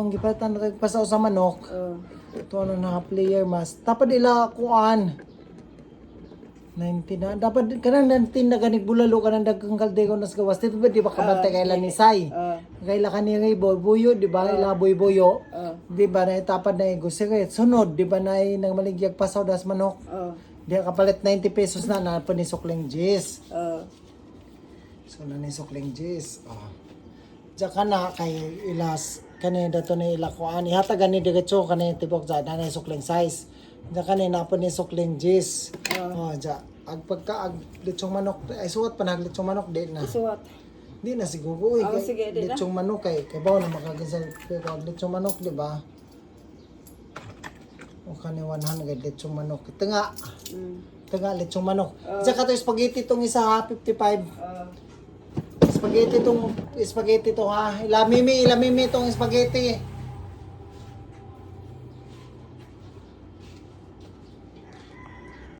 Ang gipatan na pasaw sa manok. Oh. Ito ano na player mas. Dapat ila kuan. 90 na. Dapat kanang 19 na ganig bulalo kanang dagang kaldego nas gawas. Dito ba di ba kabantay kay Lanisay? Kaila kaniri buyo di ba? Ila buyo. Di ba na itapad na igo siret. Sunod di ba na nang maligyag pasaw das manok. Di kapalit 90 pesos na panisukling jis. So nanisukling jis. Diyan na kay ilas kani dato ni ila kuan. Ihatagan ni diretso kani tibok sa na sukling size. Diyan kanina po ni sukling jis. Diyan. Ag pagka ag litsong manok ay suwat pa naglitsong manok di na. Suwat. Di na siguro uy. Sige, di na. Litsong manok kay bawo na makagisal pero litsong manok di ba? O kani 100 litsong manok. Tenga. Tenga litsong manok. Diyan ka to spaghetti tong isa ha 55. Spaghetti to ha. Ilamimi tong spaghetti.